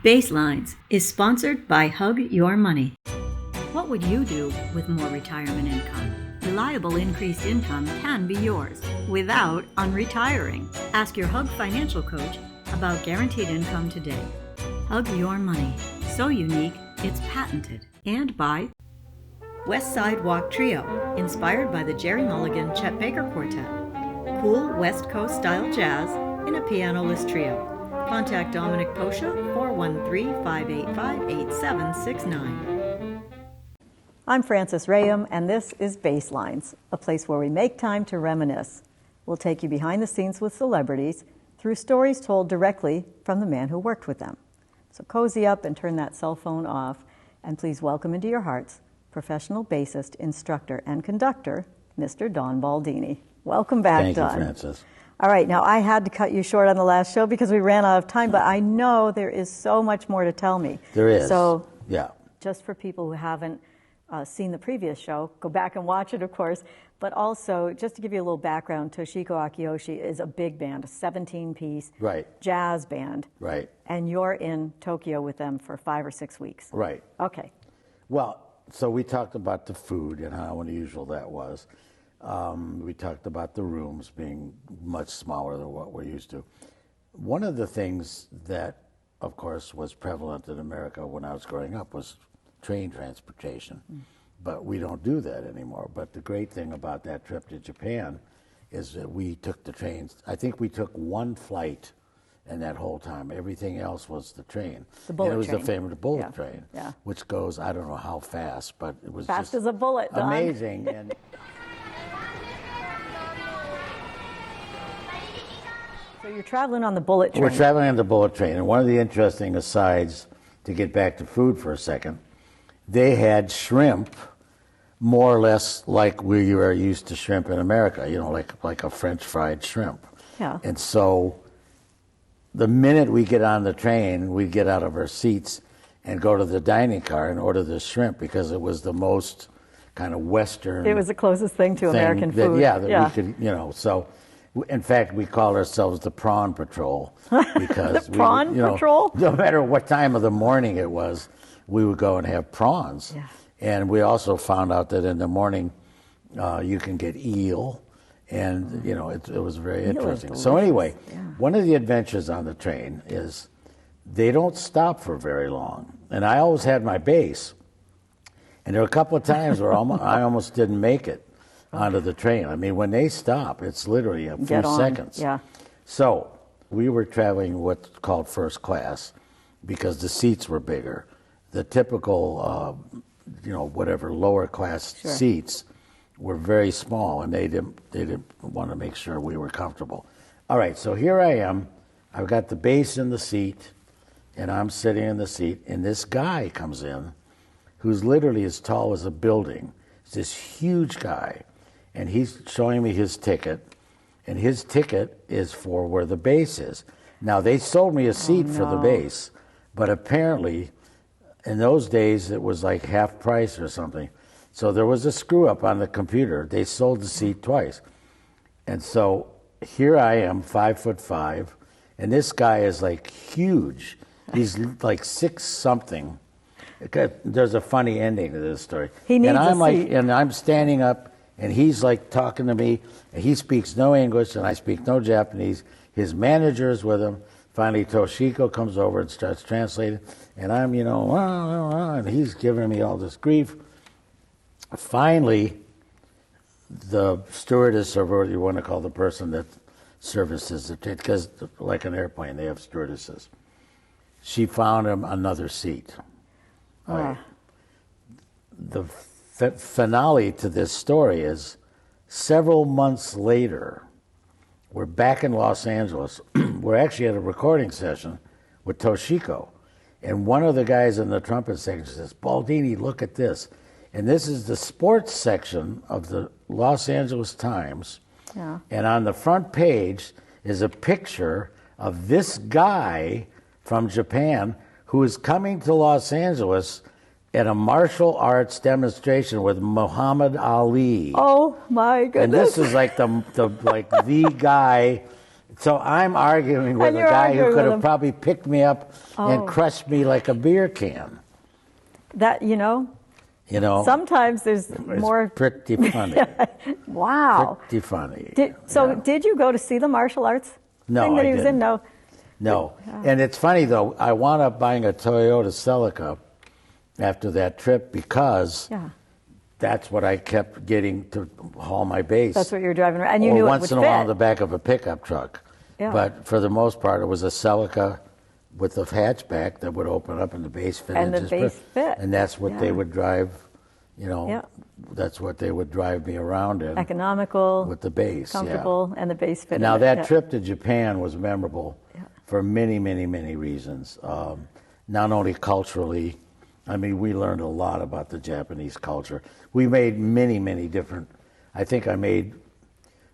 Basslines is sponsored by Hug Your Money. What would you do with more retirement income? Reliable increased income can be yours without unretiring. Ask your Hug financial coach about guaranteed income today. Hug Your Money. So unique, it's patented. And by West Sidewalk Trio, inspired by the Jerry Mulligan Chet Baker Quartet. Cool West Coast style jazz in a piano-less trio. Contact Dominic Posha, 413-585-8769. I'm Frances Rahaim, and this is Basslines, a place where we make time to reminisce. We'll take you behind the scenes with celebrities through stories told directly from the man who worked with them. So cozy up and turn that cell phone off, and please welcome into your hearts professional bassist, instructor, and conductor, Mr. Don Baldini. Welcome back, Don. Thank you, Frances. All right, now I had to cut you short on the last show because we ran out of time, but I know there is so much more to tell me. There is. So, yeah. Just for people who haven't seen the previous show, go back and watch it, of course. But also, just to give you a little background, Toshiko Akiyoshi is a big band, a 17-piece jazz band. Right. And you're in Tokyo with them for 5 or 6 weeks. Right. Okay. Well, so we talked about the food and how unusual that was. We talked about the rooms being much smaller than what we're used to. One of the things that, of course, was prevalent in America when I was growing up was train transportation. But we don't do that anymore. But the great thing about that trip to Japan is that we took the trains. I think we took one flight in that whole time. Everything else was the train. The bullet train. And it was the famous bullet train, yeah. which goes, I don't know how fast, but it was fast just as a bullet, Don. Amazing. And so you're traveling on the bullet train. We're traveling on the bullet train, and one of the interesting asides, to get back to food for a second, they had shrimp more or less like we are used to shrimp in America, you know, like a French fried shrimp. Yeah. And so the minute we get on the train, we get out of our seats and go to the dining car and order the shrimp because it was the most kind of Western. It was the closest thing to American food. We could, you know, so. In fact, we called ourselves the Prawn Patrol because the Prawn Patrol? No matter what time of the morning it was, we would go and have prawns. Yeah. And we also found out that in the morning you can get eel, and you know it was very interesting. So anyway, one of the adventures on the train is they don't stop for very long, and I always had my bass, and there were a couple of times where I almost didn't make it onto the train. I mean, when they stop, it's literally a few seconds. Yeah. So we were traveling what's called first class because the seats were bigger. The typical, whatever lower class seats were very small, and they didn't want to make sure we were comfortable. All right, so here I am. I've got the bass in the seat, and I'm sitting in the seat, and this guy comes in who's literally as tall as a building. It's this huge guy. And he's showing me his ticket, and his ticket is for where the bass is. Now, they sold me a seat for the bass, but apparently, in those days, it was like half price or something. So there was a screw-up on the computer. They sold the seat twice. And so here I am, 5'5", and this guy is like huge. He's like 6-something. There's a funny ending to this story. He needs and I'm a seat. and I'm standing up, and he's like talking to me, and he speaks no English, and I speak no Japanese. His manager is with him. Finally, Toshiko comes over and starts translating, and I'm, and he's giving me all this grief. Finally, the stewardess, or what you want to call the person that services it, because like an airplane, they have stewardesses. She found him another seat. Right. The finale to this story is several months later, we're back in Los Angeles. We're actually at a recording session with Toshiko. And one of the guys in the trumpet section says, Baldini, look at this. And this is the sports section of the Los Angeles Times. Yeah. And on the front page is a picture of this guy from Japan who is coming to Los Angeles at a martial arts demonstration with Muhammad Ali. Oh my goodness! And this is like the guy So I'm arguing with And a you're guy who arguing could with have him. probably picked me up and Oh. crushed me like a beer can. That, You know, sometimes there's it's more. pretty funny. Wow. Pretty funny. Did you go to see the martial arts No, thing that I he was in? didn't. No. And it's funny, though, I wound up buying a Toyota Celica after that trip because that's what I kept getting to haul my bass. That's what you were driving around. And you or knew once it in would a while fit. in the back of a pickup truck. Yeah. But for the most part, it was a Celica with a hatchback that would open up and the bass fit. And in the just bass fit. And that's what they would drive, Yeah. that's what they would drive me around in. Economical. With the bass, comfortable, and the bass fit. Now in it. that Yeah. trip to Japan was memorable for many, many, many reasons. Not only culturally, I mean, we learned a lot about the Japanese culture. We made many, many different. I think I made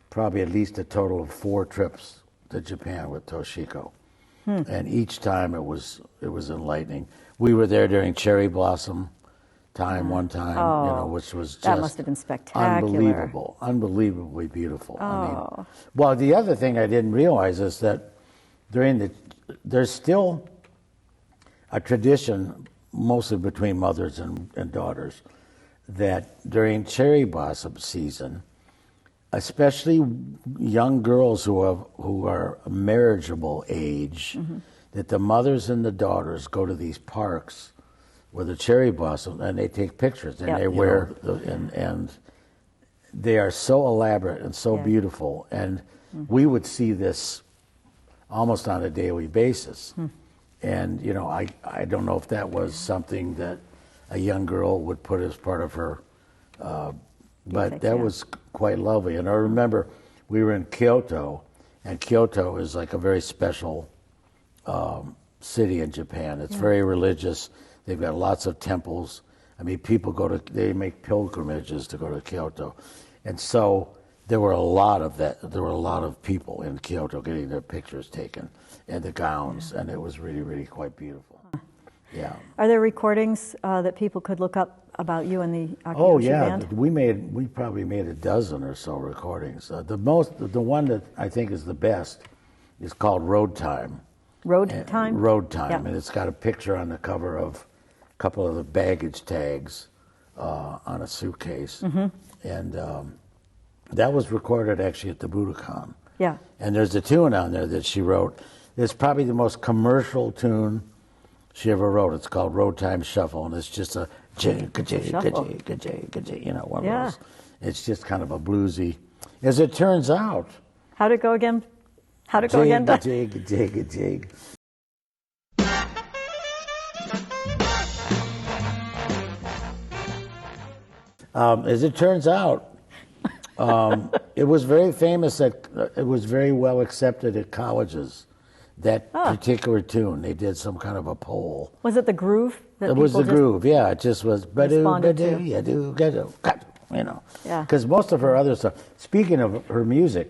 probably at least a total of 4 trips to Japan with Toshiko, and each time it was enlightening. We were there during cherry blossom time one time, which was just that must have been spectacular. unbelievably beautiful. I mean, well, the other thing I didn't realize is that there's still a tradition, mostly between mothers and daughters, that during cherry blossom season, especially young girls who are marriageable age, that the mothers and the daughters go to these parks with the cherry blossom and they take pictures and they wear and they are so elaborate and so beautiful, and we would see this almost on a daily basis. And I don't know if that was something that a young girl would put as part of her, but that was quite lovely. And I remember we were in Kyoto, and Kyoto is like a very special city in Japan. It's very religious. They've got lots of temples. I mean, they make pilgrimages to go to Kyoto. And so there were a lot of that. There were a lot of people in Kyoto getting their pictures taken and the gowns, and it was really, really quite beautiful. Yeah. Are there recordings that people could look up about you and the Akiyoshi Oh yeah, band? we probably made a dozen or so recordings. The one that I think is the best is called Road Time. Road Time? Road Time, Yeah. and it's got a picture on the cover of a couple of the baggage tags on a suitcase, and that was recorded actually at the Budokan. Yeah. And there's a tune on there that she wrote. It's probably the most commercial tune she ever wrote. It's called Road Time Shuffle, and it's just a jig, ka-jig, ka-jig, ka-jig, ka-jig, one of those. It's just kind of a bluesy. As it turns out. How'd it go again? How'd it go again? Jig, ka-jig, jig. As it turns out, it was very famous it was very well accepted at colleges. That particular tune, they did some kind of a poll. Was it the groove? It was the groove, yeah. It just was responded to. Yeah. Because most of her other stuff. Speaking of her music,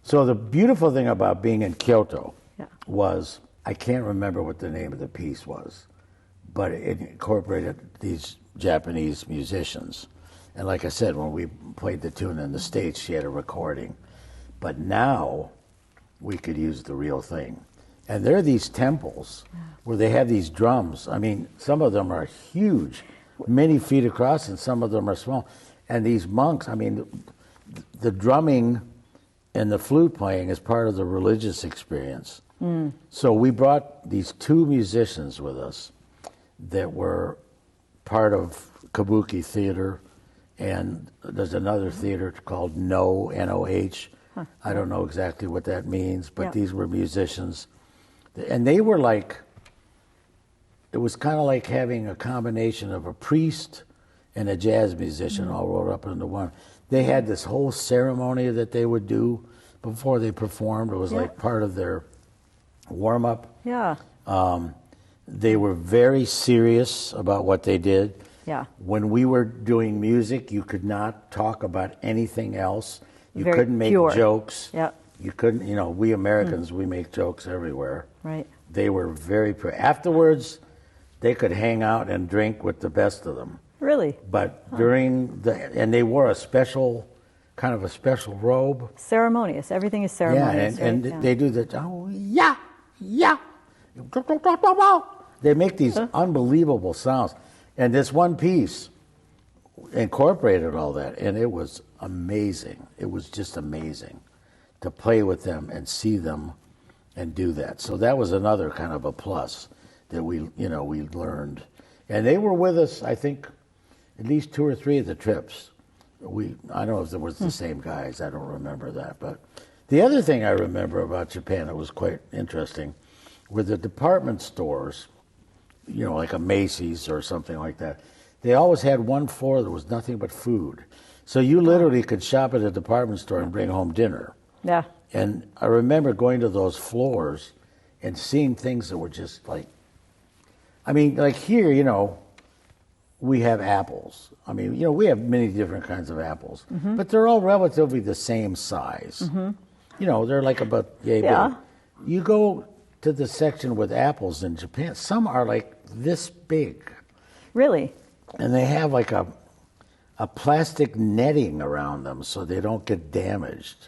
so the beautiful thing about being in Kyoto was, I can't remember what the name of the piece was, but it incorporated these Japanese musicians. And like I said, when we played the tune in the States, she had a recording. But now we could use the real thing. And there are these temples where they have these drums. I mean, some of them are huge, many feet across, and some of them are small. And these monks, I mean, the drumming and the flute playing is part of the religious experience. So we brought these 2 musicians with us that were part of Kabuki theater, and there's another theater called No, N-O-H. I don't know exactly what that means, but these were musicians. And they were like, it was kind of like having a combination of a priest and a jazz musician all rolled up into one. They had this whole ceremony that they would do before they performed. It was like part of their warm-up. Yeah. They were very serious about what they did. Yeah. When we were doing music, you could not talk about anything else. You Very couldn't make pure. jokes. Yeah. You couldn't, we Americans, we make jokes everywhere. Right. They were very pure. Afterwards, they could hang out and drink with the best of them. Really? But during and they wore a special kind of a special robe. Ceremonious. Everything is ceremonious. Yeah, and right? they do the, oh, yeah, yeah. They make these unbelievable sounds. And this one piece incorporated all that, and it was amazing. It was just amazing to play with them and see them and do that. So that was another kind of a plus that we learned. And they were with us, I think, at least 2 or 3 of the trips. I don't know if it was the same guys. I don't remember that. But the other thing I remember about Japan that was quite interesting were the department stores, like a Macy's or something like that. They always had one floor that was nothing but food. So you literally could shop at a department store and bring home dinner. Yeah. And I remember going to those floors and seeing things that were just like, like here, we have apples. We have many different kinds of apples, but they're all relatively the same size. They're like about yay big. You go to the section with apples in Japan, some are like this big. Really? And they have like a plastic netting around them so they don't get damaged.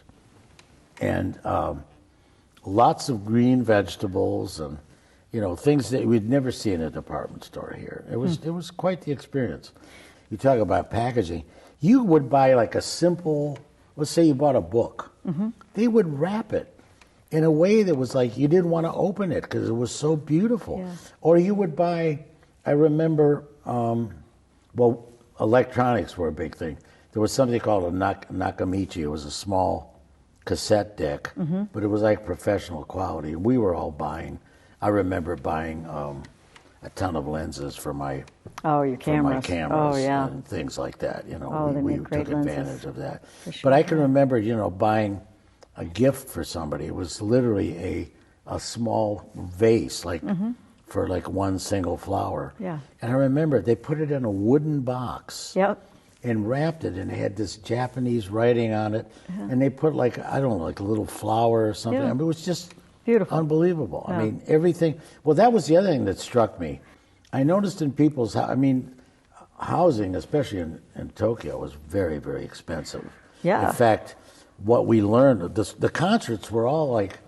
And lots of green vegetables and things that we'd never see in a department store here. It was quite the experience. You talk about packaging. You would buy like a simple, let's say you bought a book. They would wrap it in a way that was like you didn't want to open it because it was so beautiful. Yeah. Or you would buy, I remember, electronics were a big thing. There was something called a Nakamichi. It was a small cassette deck, but it was like professional quality. We were all buying. I remember buying a ton of lenses for my cameras. For my cameras Oh, yeah. and things like that. They We make great took advantage lenses. of that. For sure. But I can remember, buying a gift for somebody. It was literally a small vase, like for like one single flower. Yeah. And I remember they put it in a wooden box. Yep. And wrapped it, and it had this Japanese writing on it, and they put like a little flower or something. Yeah. It was just Beautiful. unbelievable. Yeah. Everything. Well, that was the other thing that struck me. I noticed in people's, housing, especially in Tokyo, was very, very expensive. Yeah. In fact, what we learned, the concerts were all like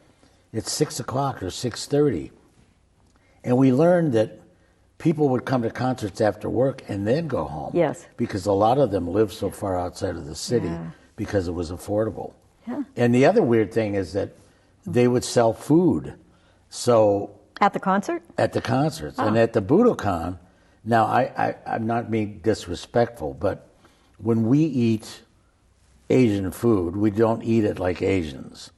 at 6 o'clock or 6:30, and we learned that people would come to concerts after work and then go home. Yes. Because a lot of them lived so far outside of the city because it was affordable. Yeah. And the other weird thing is that they would sell food. So At the concert? at the concerts and at the Budokan, now I'm not being disrespectful, but when we eat Asian food, we don't eat it like Asians.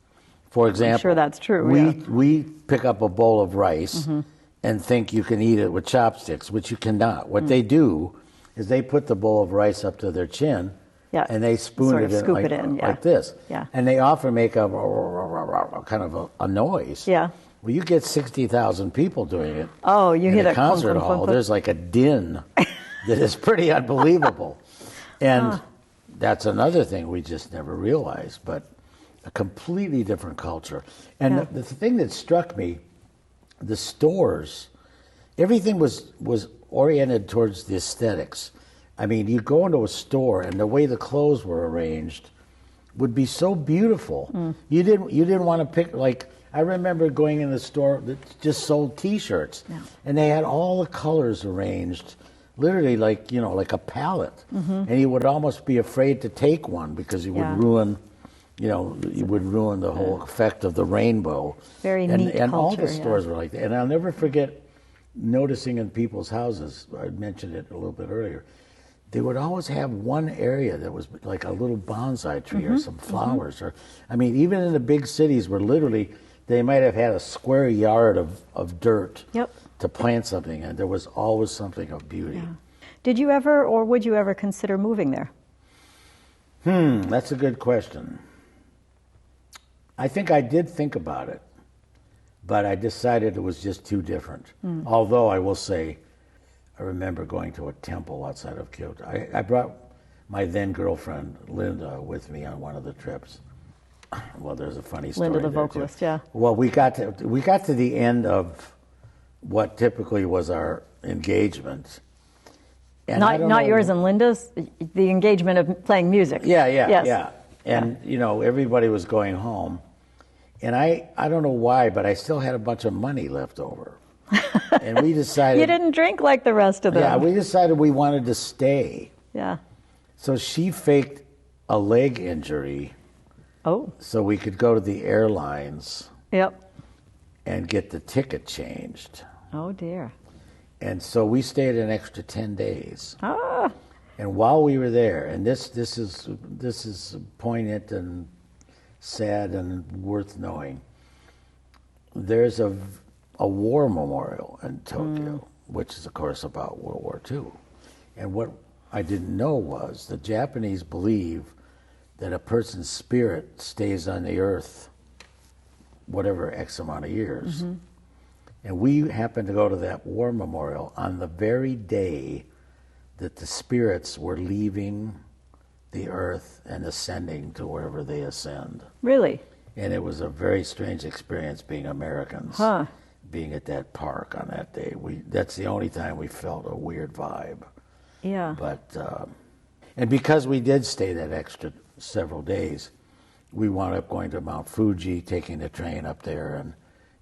For example, I'm sure that's true. We pick up a bowl of rice and think you can eat it with chopsticks, which you cannot. What they do is they put the bowl of rice up to their chin, and they spoon Sort it of in, scoop like, it in, like this. Yeah. And they often make a kind of a noise. Yeah. Well, you get 60,000 people doing it. Oh, you in hear a that concert clunk, clunk, hall. clunk, There's like a din that is pretty unbelievable. And that's another thing we just never realized, but a completely different culture. And the thing that struck me, the stores, everything was oriented towards the aesthetics. You go into a store and the way the clothes were arranged would be so beautiful. You didn't want to pick, like, I remember going in the store that just sold T-shirts, and they had all the colors arranged, literally like a palette, and you would almost be afraid to take one because you would ruin. You would ruin the whole effect of the rainbow. Very neat and all culture, the stores were like that. And I'll never forget noticing in people's houses, I mentioned it a little bit earlier, they would always have one area that was like a little bonsai tree or some flowers. Or even in the big cities where literally they might have had a square yard of dirt to plant something in. There was always something of beauty. Yeah. Did you ever, or would you ever consider moving there? That's a good question. I think I did think about it, but I decided it was just too different. Although I will say, I remember going to a temple outside of Kyoto. I brought my then girlfriend, Linda, with me on one of the trips. Well, there's a funny story. Linda, the there, vocalist, too. yeah. Well, we got to the end of what typically was our engagement. And Not yours and Linda's, the engagement of playing music. Yeah. And, everybody was going home. And I don't know why, but I still had a bunch of money left over. And we decided... You didn't drink like the rest of them. Yeah, we decided we wanted to stay. Yeah. So she faked a leg injury. Oh. So we could go to the airlines. Yep. And get the ticket changed. Oh, dear. And so we stayed an extra 10 days. Ah. And while we were there, and this is poignant and sad and worth knowing, there's a war memorial in Tokyo, which is, of course, about World War II. And what I didn't know was the Japanese believe that a person's spirit stays on the earth whatever X amount of years. Mm-hmm. And we happened to go to that war memorial on the very day that the spirits were leaving the earth and ascending to wherever they ascend. Really? And it was a very strange experience being Americans, being at that park on that day. That's the only time we felt a weird vibe. Yeah. But, and because we did stay that extra several days, we wound up going to Mount Fuji, taking the train up there,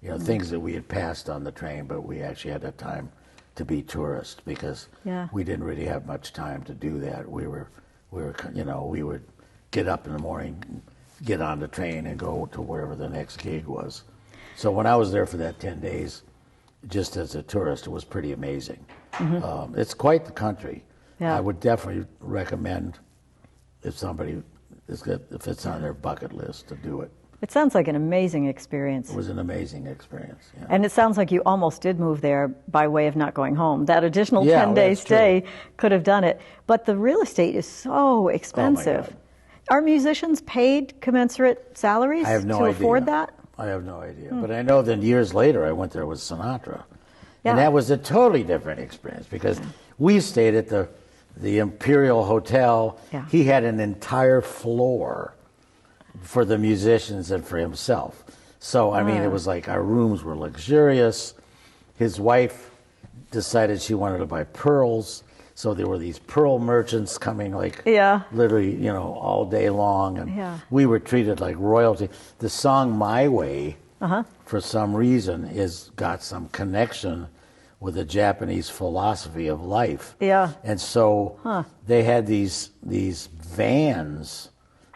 and things that we had passed on the train, but we actually had that time to be tourists because we didn't really have much time to do that. We would get up in the morning, get on the train, and go to wherever the next gig was. So when I was there for that 10 days, just as a tourist, it was pretty amazing. Mm-hmm. It's quite the country. Yeah. I would definitely recommend if it's on their bucket list to do it. It sounds like an amazing experience. It was an amazing experience, yeah. And it sounds like you almost did move there by way of not going home. That additional 10-day stay could have done it. But the real estate is so expensive. Oh, my God. Are musicians paid commensurate salaries to afford that? I have no idea. But I know that years later I went there with Sinatra. Yeah. And that was a totally different experience because we stayed at the Imperial Hotel. Yeah. He had an entire floor for the musicians and for himself. So, I mean, it was like our rooms were luxurious. His wife decided she wanted to buy pearls. So there were these pearl merchants coming literally, all day long. And we were treated like royalty. The song My Way, for some reason, got some connection with the Japanese philosophy of life. Yeah. And so they had these vans,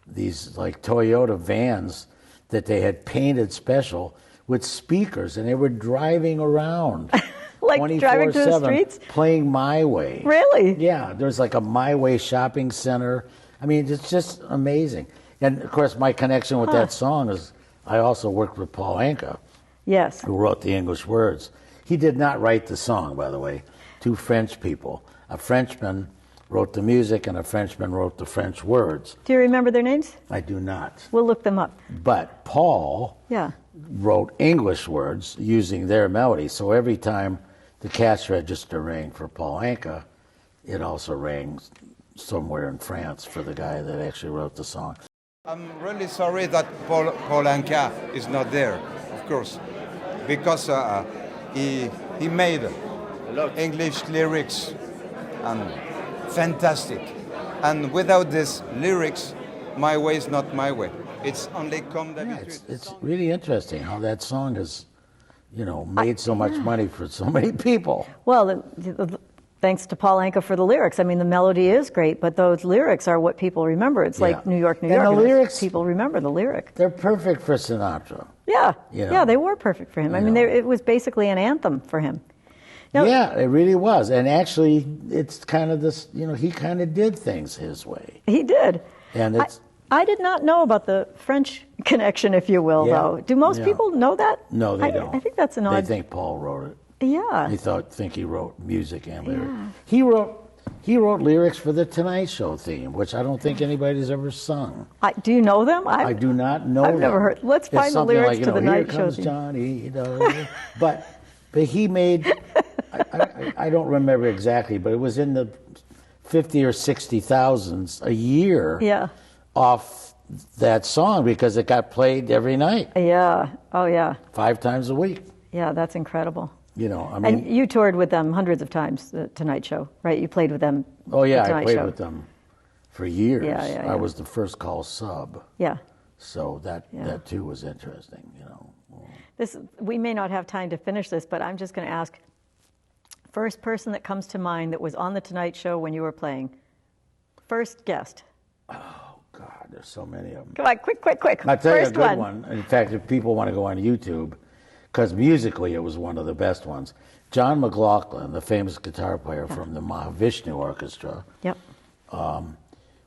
these like Toyota vans that they had painted special with speakers, and they were driving around. Like driving through the streets? Playing My Way. Really? Yeah, there's like a My Way shopping center. I mean, it's just amazing. And of course, my connection with that song is I also worked with Paul Anka. Yes. Who wrote the English words. He did not write the song, by the way. Two French people. A Frenchman wrote the music, and a Frenchman wrote the French words. Do you remember their names? I do not. We'll look them up. But Paul wrote English words using their melody. So every time the cash register rang for Paul Anka, it also rang somewhere in France for the guy that actually wrote the song. I'm really sorry that Paul Anka is not there, of course, because he made English lyrics and fantastic. And without these lyrics, My Way is not my way. It's only comme d'habitude. It's really interesting how that song has, made so much money for so many people. Well, thanks to Paul Anka for the lyrics. I mean, the melody is great, but those lyrics are what people remember. It's like New York, New York. And the lyrics, people remember the lyric. They're perfect for Sinatra. Yeah, they were perfect for him. I mean, it was basically an anthem for him. Now, yeah, it really was. And actually, it's kind of this, he kind of did things his way. He did. And it's... I did not know about the French connection, if you will, though. Do most people know that? No, they don't. I think that's an odd... They think Paul wrote it. Yeah. They think he wrote music and lyrics. Yeah. He wrote lyrics for the Tonight Show theme, which I don't think anybody's ever sung. Do you know them? I do not know them. I've never heard. Let's find the lyrics to the Night Show theme. Here comes Johnny. But he made... I don't remember exactly, but it was in the 50 or 60 thousands a year off that song because it got played every night. Yeah. Oh, yeah. 5 times a week. Yeah, that's incredible. I mean... And you toured with them hundreds of times, the Tonight Show, right? You played with them. Oh, yeah, I played with them for years. Yeah. I was the first call sub. Yeah. So that too was interesting, you know. We may not have time to finish this, but I'm just going to ask, first person that comes to mind that was on The Tonight Show when you were playing. First guest. Oh, God, there's so many of them. Come on, quick. I'll tell First you a good one. In fact, if people want to go on YouTube, because musically it was one of the best ones. John McLaughlin, the famous guitar player from the Mahavishnu Orchestra, Yep.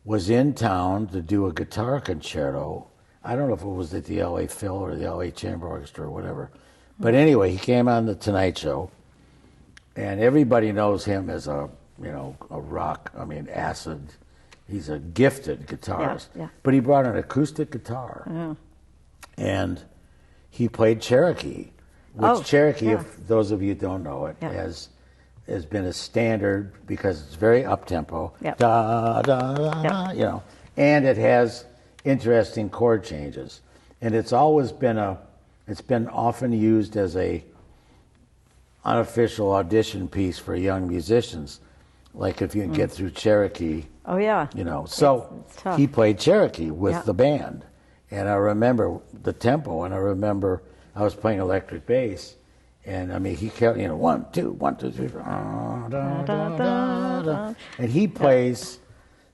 was in town to do a guitar concerto. I don't know if it was at the L.A. Phil or the L.A. Chamber Orchestra or whatever. But anyway, he came on The Tonight Show, and everybody knows him as a rock, acid. He's a gifted guitarist. Yeah. But he brought an acoustic guitar. And he played Cherokee, which Cherokee, if those of you don't know it, has been a standard because it's very up-tempo. Yep. Da, da, da, Yep. And it has interesting chord changes. And it's always been it's been often used as a unofficial audition piece for young musicians. Like if you can get through Cherokee. Oh, yeah. So it's tough. he played Cherokee with the band. And I remember the tempo, and I remember I was playing electric bass, and he kept, 1, 2, 1, 2, 3, 4, da, da, da, da. And he plays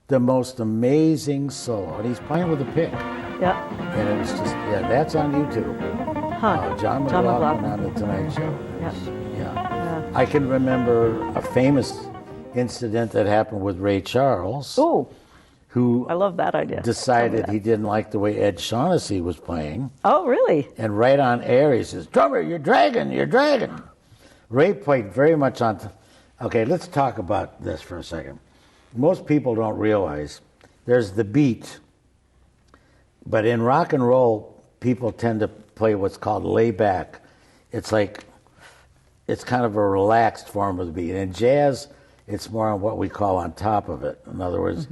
the most amazing solo, and he's playing with a pick. Yeah. And it was just, that's on YouTube. John McLaughlin on The Tonight Show. Yeah. I can remember a famous incident that happened with Ray Charles. Ooh. Who I love that idea. decided he didn't like the way Ed Shaughnessy was playing. Oh, really? And right on air, he says, "Drummer, you're dragging. Ray played very much on... Okay, let's talk about this for a second. Most people don't realize there's the beat, but in rock and roll, people tend to play what's called layback. It's kind of a relaxed form of the beat. In jazz, it's more on what we call on top of it. In other words...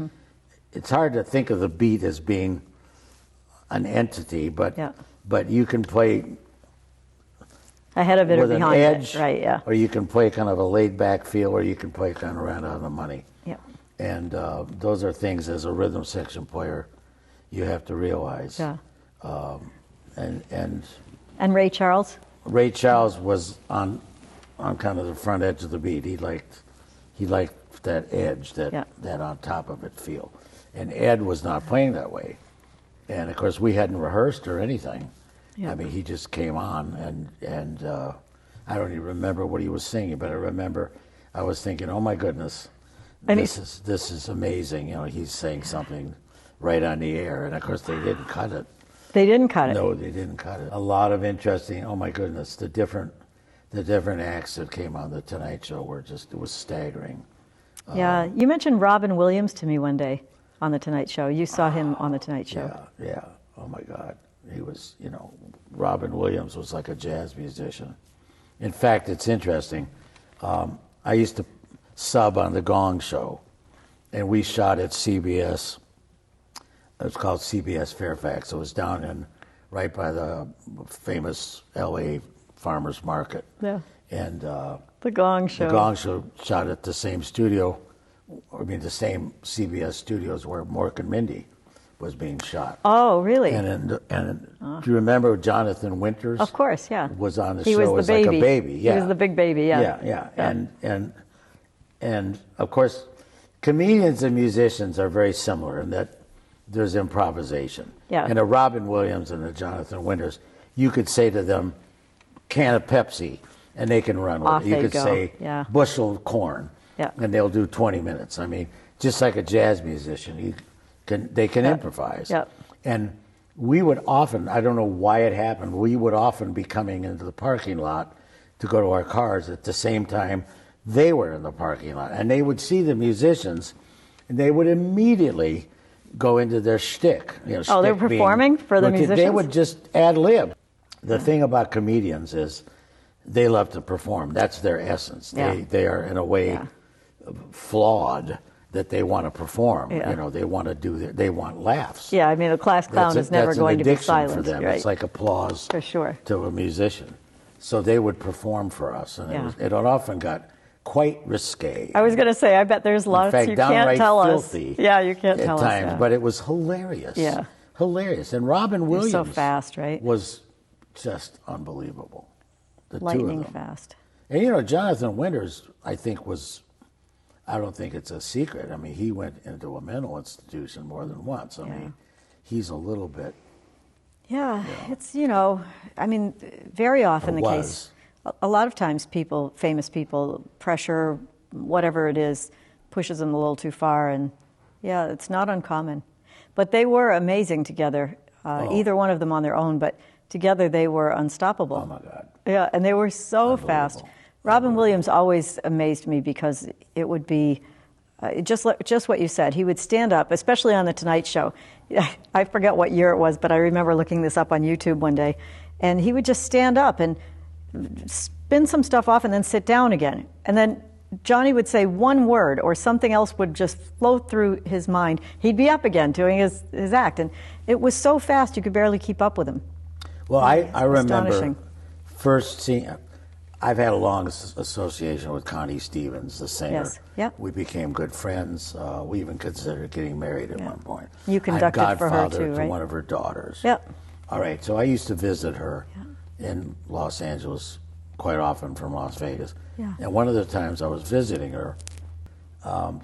It's hard to think of the beat as being an entity, but you can play ahead of it or with behind an edge, it, right? Yeah. Or you can play kind of a laid-back feel, or you can play kind of right out of the money. Yeah. And those are things as a rhythm section player you have to realize. Yeah. And Ray Charles. Ray Charles was on kind of the front edge of the beat. He liked that edge, that on top of it feel. And Ed was not playing that way. And of course, we hadn't rehearsed or anything. Yeah. He just came on, and I don't even remember what he was singing, but I remember I was thinking, oh my goodness, this is amazing. He's saying something right on the air. And of course, they didn't cut it. They didn't cut it. No, they didn't cut it. A lot of interesting. Oh my goodness, the different acts that came on The Tonight Show it was staggering. Yeah, you mentioned Robin Williams to me one day on The Tonight Show. You saw him on The Tonight Show. Yeah. Oh my God. He was, Robin Williams was like a jazz musician. In fact, it's interesting. I used to sub on The Gong Show, and we shot at CBS. It was called CBS Fairfax. It was down right by the famous L.A. Farmers Market. Yeah. And The Gong Show. The Gong Show shot at the same studio, the same CBS studios where Mork and Mindy was being shot. Oh, really? And do you remember Jonathan Winters? Of course, yeah. Was on the he show was the as baby. like a baby. Yeah. He was the big baby, yeah. Yeah. And of course, comedians and musicians are very similar in that there's improvisation. Yeah. And a Robin Williams and a Jonathan Winters, you could say to them, can of Pepsi, and they can run with Off it. You they could go. say bushel of corn, and they'll do 20 minutes. Just like a jazz musician, they can improvise. Yeah. And we would often, I don't know why it happened, we would often be coming into the parking lot to go to our cars at the same time they were in the parking lot. And they would see the musicians, and they would immediately go into their shtick. They're performing for the musicians? They would just ad lib. The thing about comedians is they love to perform. That's their essence. They are, in a way, flawed that they want to perform. They want to they want laughs. Yeah, a class clown is never going to be silenced. For them. Right? It's like applause for sure to a musician. So they would perform for us, and it often got quite risque. I was going to say, I bet there's lots fact, you can't downright tell filthy us. Yeah, you can't at tell times, us. Yeah. but it was hilarious. Yeah. Hilarious. And Robin Williams so fast, right? was just unbelievable. The Lightning two of them. fast. And you know, Jonathan Winters, I think I don't think it's a secret. I mean, he went into a mental institution more than once. I mean, he's a little bit. Yeah, it's, I mean, very often the case. A lot of times famous people, pressure, whatever it is, pushes them a little too far. And yeah, it's not uncommon. But they were amazing together, either one of them on their own, but together they were unstoppable. Oh, my God. Yeah, and they were so fast. Robin Williams always amazed me because it would be just what you said. He would stand up, especially on The Tonight Show. I forget what year it was, but I remember looking this up on YouTube one day. And he would just stand up and spin some stuff off and then sit down again. And then Johnny would say one word or something else would just float through his mind. He'd be up again doing his act. And it was so fast you could barely keep up with him. Well, I remember first seeing... I've had a long association with Connie Stevens, the singer. Yes. Yep. We became good friends. We even considered getting married at one point. You conducted for her too, right? I'm godfather to one of her daughters. Yep. All right, so I used to visit her in Los Angeles quite often from Las Vegas. Yeah. And one of the times I was visiting her,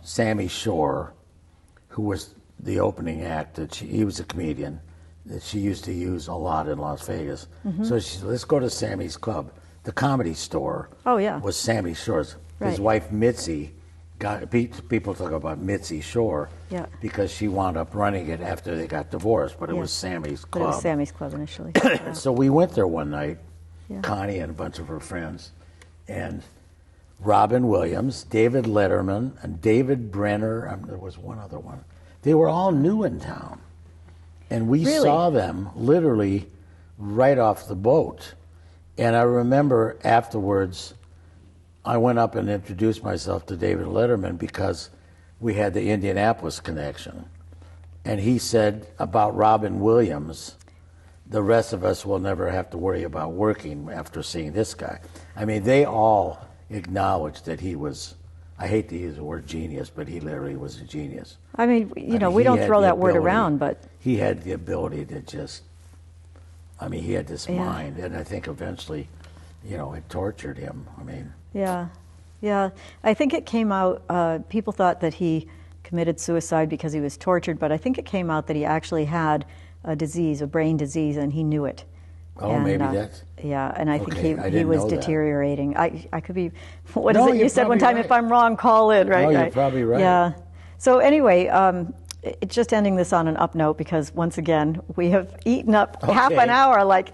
Sammy Shore, who was the opening act, he was a comedian that she used to use a lot in Las Vegas. Mm-hmm. So she said, let's go to Sammy's Club. The Comedy Store was Sammy Shore's. Right. His wife, Mitzi, people talk about Mitzi Shore because she wound up running it after they got divorced, but it was Sammy's Club. But it was Sammy's Club initially. So we went there one night, Connie and a bunch of her friends, and Robin Williams, David Letterman, and David Brenner, there was one other one. They were all new in town. And we saw them literally right off the boat. And I remember afterwards, I went up and introduced myself to David Letterman because we had the Indianapolis connection. And he said about Robin Williams, the rest of us will never have to worry about working after seeing this guy. I mean, they all acknowledged that he was, I hate to use the word genius, but he literally was a genius. I mean, we don't throw that word around, but... He had the ability to just... he had this mind, and I think eventually, it tortured him. Yeah. I think it came out, people thought that he committed suicide because he was tortured, but I think it came out that he actually had a disease, a brain disease, and he knew it. Oh, and, maybe that's... Yeah, and I think he was deteriorating. I could be... What is it you said one time? Right. If I'm wrong, call in, right? No, you're probably right. Yeah. So anyway... just ending this on an up note because once again we have eaten up half an hour like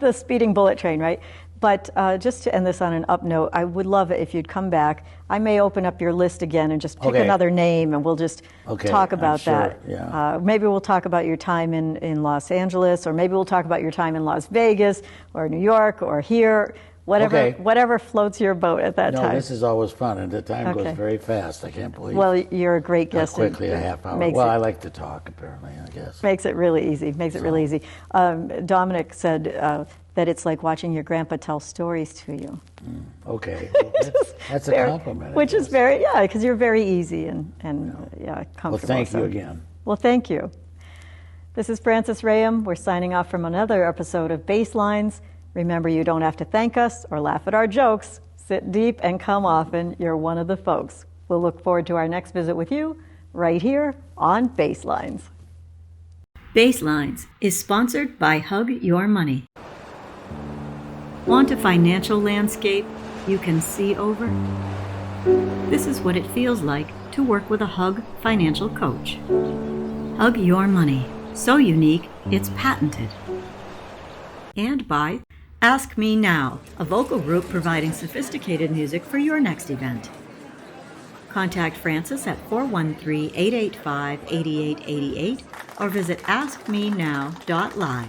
the speeding bullet train, right? But just to end this on an up note, I would love it if you'd come back. I may open up your list again and just pick another name and we'll just talk about that. Yeah. Maybe we'll talk about your time in Los Angeles, or maybe we'll talk about your time in Las Vegas or New York or here. Whatever floats your boat at that time. No, this is always fun, and the time goes very fast. I can't believe. Well, you're a great guest. Quickly, a half hour. I like to talk. Apparently, I guess makes it really easy. Really easy. Dominic said that it's like watching your grandpa tell stories to you. Okay, well, that's a compliment. Which is very because you're very easy and comfortable. Well, thank you again. Well, thank you. This is Frances Rahaim. We're signing off from another episode of Basslines. Remember, you don't have to thank us or laugh at our jokes. Sit deep and come often. You're one of the folks. We'll look forward to our next visit with you right here on Basslines. Basslines is sponsored by Hug Your Money. Want a financial landscape you can see over? This is what it feels like to work with a Hug financial coach. Hug Your Money. So unique, it's patented. And by Ask Me Now, a vocal group providing sophisticated music for your next event. Contact Frances at 413-885-8888 or visit askmenow.live.